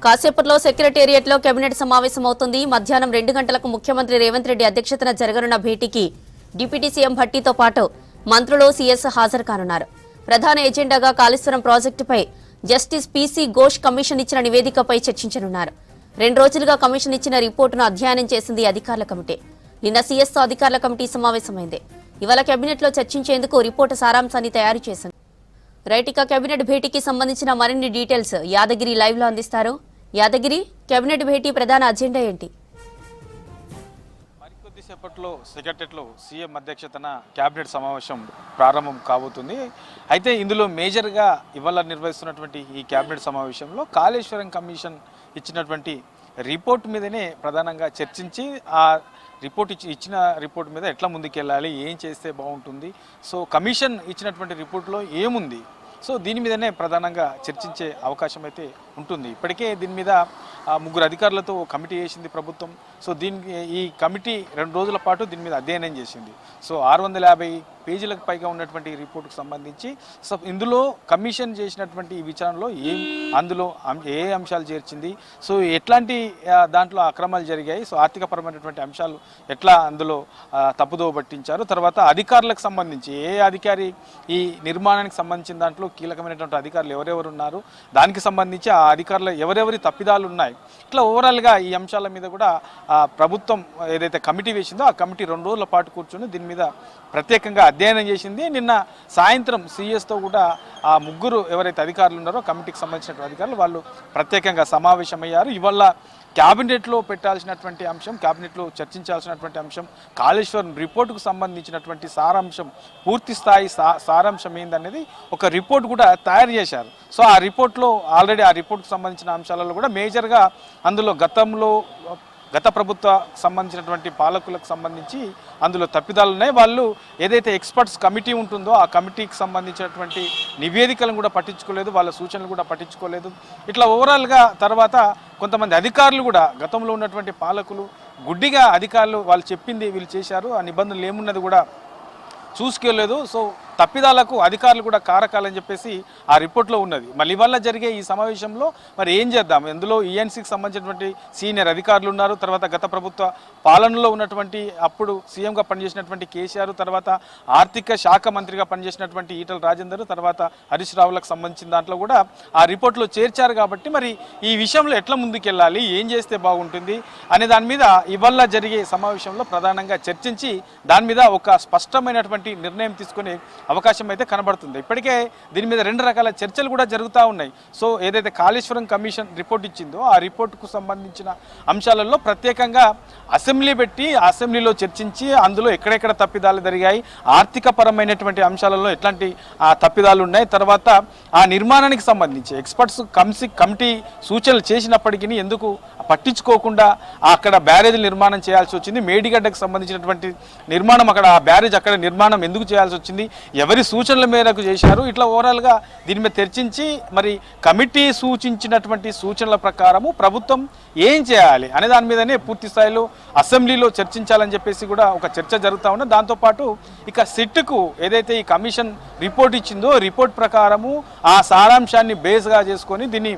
కాసేపట్లో సెక్రటేరియట్లో కేబినెట్ సమావేశం అవుతుంది. మధ్యాహ్నం 2 గంటలకు ముఖ్యమంత్రి రేవంత్ రెడ్డి అధ్యక్షతన జరగనున్న భేటీకి డిప్యూటీ సీఎం భట్టితో పాటు మంత్రులు సీఎస్ హాజరు కానున్నారు. ప్రధాన ఎజెండాగా కాళేశ్వరం ప్రాజెక్టుపై జస్టిస్ పీసీ ఘోష్ కమిషన్ ఇచ్చిన నివేదికపై చర్చించనున్నారు. 2 రోజులుగా కమిషన్ ఇచ్చిన రిపోర్టును అధ్యయనం చేసింది అధికారుల కమిటీ. నిన్న సీఎస్తో అధికారుల కమిటీ సమావేశమైంది. ఇవాళ కేబినెట్లో చర్చించేందుకు రిపోర్టు సారాంశాన్ని తయారు చేసింది. రైట్, ఇక కేబినెట్ భేటీకి సంబంధించిన మరిన్ని డీటెయిల్స్ యాదగిరి లైవ్ లో అందిస్తారు. యాదగిరి, కేబినెట్ భేటీ ప్రధాన అజెండా ఏంటి? మరికొద్దిసేపట్లో సెక్రటరీలో సీఎం అధ్యక్షతన కేబినెట్ సమావేశం ప్రారంభం కాబోతుంది. అయితే ఇందులో మేజర్గా ఇవాళ నిర్వహిస్తున్నటువంటి ఈ కేబినెట్ సమావేశంలో కాళేశ్వరం కమిషన్ ఇచ్చినటువంటి రిపోర్ట్ మీదనే ప్రధానంగా చర్చించి ఆ ఇచ్చిన రిపోర్ట్ మీద ఎట్లా ముందుకెళ్ళాలి, ఏం చేస్తే బాగుంటుంది, సో కమిషన్ ఇచ్చినటువంటి రిపోర్ట్లో ఏముంది, సో దీని మీదనే ప్రధానంగా చర్చించే అవకాశం అయితే ఉంటుంది. ఇప్పటికే దీని మీద 3 అధికారులతో కమిటీ వేసింది ప్రభుత్వం. సో ఈ కమిటీ 2 రోజుల పాటు దీని మీద అధ్యయనం చేసింది. సో 650 పేజీలకు పైగా ఉన్నటువంటి రిపోర్టుకు సంబంధించి సో ఇందులో కమిషన్ చేసినటువంటి ఈ విచారణలో అందులో ఏ అంశాలు చేర్చింది, సో ఎట్లాంటి దాంట్లో అక్రమాలు జరిగాయి, సో ఆర్థికపరమైనటువంటి అంశాలు ఎట్లా అందులో తప్పుదోవ పట్టించారు, తర్వాత అధికారులకు సంబంధించి ఏ అధికారి ఈ నిర్మాణానికి సంబంధించిన దాంట్లో కీలకమైనటువంటి అధికారులు ఎవరెవరు ఉన్నారు, దానికి సంబంధించి ఆ అధికారులు ఎవరెవరి తప్పిదాలు ఉన్నాయి, ఇట్లా ఓవరాల్గా ఈ అంశాల మీద కూడా ప్రభుత్వం ఏదైతే కమిటీ వేసిందో ఆ కమిటీ 2 రోజుల పాటు కూర్చొని దీని మీద ప్రత్యేకంగా అధ్యయనం చేసింది. నిన్న సాయంత్రం సీఎస్తో కూడా ఆ 3 ఎవరైతే అధికారులు ఉన్నారో కమిటీకి సంబంధించిన అధికారులు వాళ్ళు ప్రత్యేకంగా సమావేశమయ్యారు. ఇవాళ క్యాబినెట్లో పెట్టాల్సినటువంటి అంశం, క్యాబినెట్లో చర్చించాల్సినటువంటి అంశం కాళేశ్వరం రిపోర్టుకు సంబంధించినటువంటి సారాంశం, పూర్తి స్థాయి సారాంశం ఏందనేది ఒక రిపోర్ట్ కూడా తయారు చేశారు. సో ఆ రిపోర్ట్లో ఆల్రెడీ ఆ రిపోర్టుకు సంబంధించిన అంశాలలో కూడా మేజర్గా అందులో గత ప్రభుత్వ సంబంధించినటువంటి పాలకులకు సంబంధించి అందులో తప్పిదాలు ఉన్నాయి. వాళ్ళు ఏదైతే ఎక్స్పర్ట్స్ కమిటీ ఉంటుందో ఆ కమిటీకి సంబంధించినటువంటి నివేదికలను కూడా పట్టించుకోలేదు, వాళ్ళ సూచనలు కూడా పట్టించుకోలేదు. ఇట్లా ఓవరాల్గా తర్వాత కొంతమంది అధికారులు కూడా గతంలో ఉన్నటువంటి పాలకులు గుడ్డిగా అధికారులు వాళ్ళు చెప్పింది వీళ్ళు చేశారు, ఆ నిబంధనలు ఏమున్నది కూడా చూసుకోలేదు. సో తప్పిదాలకు అధికారులు కూడా కారకాలని చెప్పేసి ఆ రిపోర్ట్లో ఉన్నది. మళ్ళీ ఇవాళ జరిగే ఈ సమావేశంలో మరి ఏం చేద్దాం, ఇందులో ఈఎన్సీకి సంబంధించినటువంటి సీనియర్ అధికారులు ఉన్నారు, తర్వాత గత ప్రభుత్వ పాలనలో ఉన్నటువంటి అప్పుడు సీఎంగా పనిచేసినటువంటి కేసీఆర్, తర్వాత ఆర్థిక శాఖ మంత్రిగా పనిచేసినటువంటి ఈటల రాజేందర్, తర్వాత హరీష్ రావులకు సంబంధించిన దాంట్లో కూడా ఆ రిపోర్ట్లో చేర్చారు. కాబట్టి మరి ఈ విషయంలో ఎట్లా ముందుకెళ్ళాలి, ఏం చేస్తే బాగుంటుంది అనే దాని మీద ఇవాళ జరిగే సమావేశంలో ప్రధానంగా చర్చించి దాని మీద ఒక స్పష్టమైనటువంటి నిర్ణయం తీసుకునే అవకాశం అయితే కనబడుతుంది. ఇప్పటికే దీని మీద 2 రకాల చర్చలు కూడా జరుగుతూ ఉన్నాయి. సో ఏదైతే కాళేశ్వరం కమిషన్ రిపోర్ట్ ఇచ్చిందో ఆ రిపోర్టుకు సంబంధించిన అంశాలలో ప్రత్యేకంగా అసెంబ్లీ పెట్టి అసెంబ్లీలో చర్చించి అందులో ఎక్కడెక్కడ తప్పిదాలు జరిగాయి, ఆర్థిక పరమైనటువంటి అంశాలలో ఎట్లాంటి తప్పిదాలు ఉన్నాయి, తర్వాత ఆ నిర్మాణానికి సంబంధించి ఎక్స్పర్ట్స్ కమిటీ సూచనలు చేసినప్పటికీ ఎందుకు పట్టించుకోకుండా అక్కడ బ్యారేజ్ నిర్మాణం చేయాల్సి వచ్చింది, మేడిగడ్డకు సంబంధించినటువంటి నిర్మాణం అక్కడ ఆ బ్యారేజ్ అక్కడ నిర్మాణం ఎందుకు చేయాల్సి వచ్చింది, ఎవరి సూచనల మేరకు చేశారు, ఇట్లా ఓవరాల్గా దీని మీద చర్చించి మరి కమిటీ సూచించినటువంటి సూచనల ప్రకారము ప్రభుత్వం ఏం చేయాలి అనే దాని మీదనే పూర్తి స్థాయిలో అసెంబ్లీలో చర్చించాలని చెప్పేసి కూడా ఒక చర్చ జరుగుతూ ఉన్నది. దాంతోపాటు ఇక సిట్కు ఏదైతే ఈ కమిషన్ రిపోర్ట్ ఇచ్చిందో రిపోర్ట్ ప్రకారము ఆ సారాంశాన్ని బేస్గా చేసుకొని దీన్ని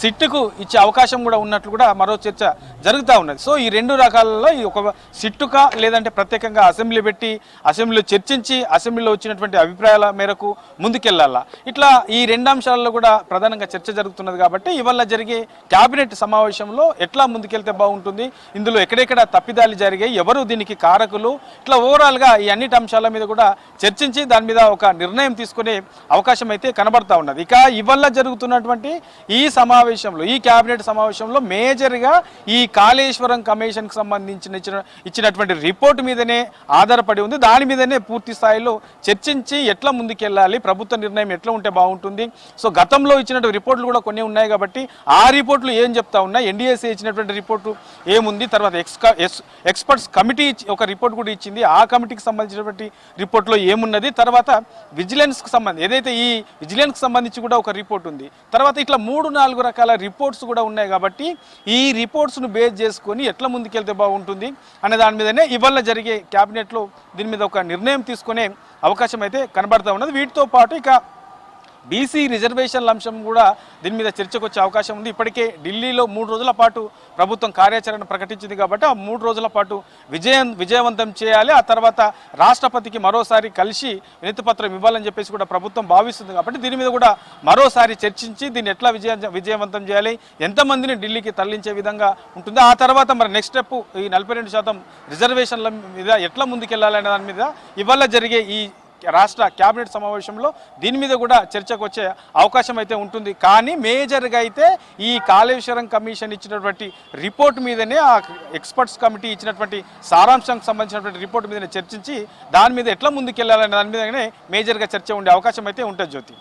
సిట్టుకు ఇచ్చే అవకాశం కూడా ఉన్నట్లు కూడా మరో చర్చ జరుగుతూ ఉన్నది. సో ఈ 2 రకాలలో ఈ ఒక సిట్టుగా లేదంటే ప్రత్యేకంగా అసెంబ్లీ పెట్టి అసెంబ్లీలో చర్చించి అసెంబ్లీలో వచ్చినటువంటి అభిప్రాయాల మేరకు ముందుకెళ్లాలా, ఇట్లా ఈ 2 అంశాలలో కూడా ప్రధానంగా చర్చ జరుగుతున్నది. కాబట్టి ఇవాళ జరిగే కేబినెట్ సమావేశంలో ఎట్లా ముందుకెళ్తే బాగుంటుంది, ఇందులో ఎక్కడెక్కడ తప్పిదాలు జరిగాయి, ఎవరు దీనికి కారకులు, ఇట్లా ఓవరాల్గా ఈ అన్నిటి అంశాల మీద కూడా చర్చించి దాని మీద ఒక నిర్ణయం తీసుకునే అవకాశం అయితే కనబడతా ఉన్నది. ఇక ఇవాళ జరుగుతున్నటువంటి ఈ ఈ కేబినెట్ సమావేశంలో మేజర్గా ఈ కాళేశ్వరం కమిషన్కి సంబంధించిన ఇచ్చినటువంటి రిపోర్ట్ మీదనే ఆధారపడి ఉంది. దాని మీదనే పూర్తి స్థాయిలో చర్చించి ఎట్లా ముందుకెళ్ళాలి, ప్రభుత్వ నిర్ణయం ఎట్లా ఉంటే బాగుంటుంది. సో గతంలో ఇచ్చినటువంటి రిపోర్ట్లు కూడా కొన్ని ఉన్నాయి కాబట్టి ఆ రిపోర్ట్లు ఏం చెప్తా ఉన్నాయి, ఎన్డీఎస్ఏ ఇచ్చినటువంటి రిపోర్టు ఏముంది, తర్వాత ఎక్స్పర్ట్స్ కమిటీ ఒక రిపోర్ట్ కూడా ఇచ్చింది, ఆ కమిటీకి సంబంధించినటువంటి రిపోర్ట్లో ఏమున్నది, తర్వాత విజిలెన్స్కి సంబంధించి ఏదైతే ఈ విజిలెన్స్కి సంబంధించి కూడా ఒక రిపోర్ట్ ఉంది, తర్వాత ఇట్లా 3-4 రకాల రిపోర్ట్స్ కూడా ఉన్నాయి. కాబట్టి ఈ రిపోర్ట్స్ను బేస్ చేసుకొని ఎట్లా ముందుకెళ్తే బాగుంటుంది అనే దాని మీదనే ఇవాళ జరిగే క్యాబినెట్లో దీని మీద ఒక నిర్ణయం తీసుకునే అవకాశం అయితే కనబడతా ఉన్నది. వీటితో పాటు ఇక బీసీ రిజర్వేషన్ల అంశం కూడా దీని మీద చర్చకు వచ్చే అవకాశం ఉంది. ఇప్పటికే ఢిల్లీలో 3 రోజుల పాటు ప్రభుత్వం కార్యాచరణ ప్రకటించింది కాబట్టి ఆ 3 రోజుల పాటు విజయవంతం చేయాలి. ఆ తర్వాత రాష్ట్రపతికి మరోసారి కలిసి వినతిపత్రం ఇవ్వాలని చెప్పేసి కూడా ప్రభుత్వం భావిస్తుంది. కాబట్టి దీని మీద కూడా మరోసారి చర్చించి దీన్ని ఎట్లా విజయవంతం చేయాలి, ఎంతమందిని ఢిల్లీకి తరలించే విధంగా ఉంటుంది, ఆ తర్వాత మరి నెక్స్ట్ స్టెప్ ఈ 42% రిజర్వేషన్ల మీద ఎట్లా ముందుకెళ్లాలనే దాని మీద ఇవాళ జరిగే ఈ రాష్ట్ర కేబినెట్ సమావేశంలో దీని మీద కూడా చర్చకు వచ్చే అవకాశం అయితే ఉంటుంది. కానీ మేజర్గా అయితే ఈ కాళేశ్వరం కమిషన్ ఇచ్చినటువంటి రిపోర్ట్ మీదనే ఆ ఎక్స్పర్ట్స్ కమిటీ ఇచ్చినటువంటి సారాంశానికి సంబంధించినటువంటి రిపోర్ట్ మీదనే చర్చించి దాని మీద ఎట్లా ముందుకెళ్లాలనే దాని మీదనే మేజర్గా చర్చ ఉండే అవకాశం అయితే ఉంటుంది జ్యోతి.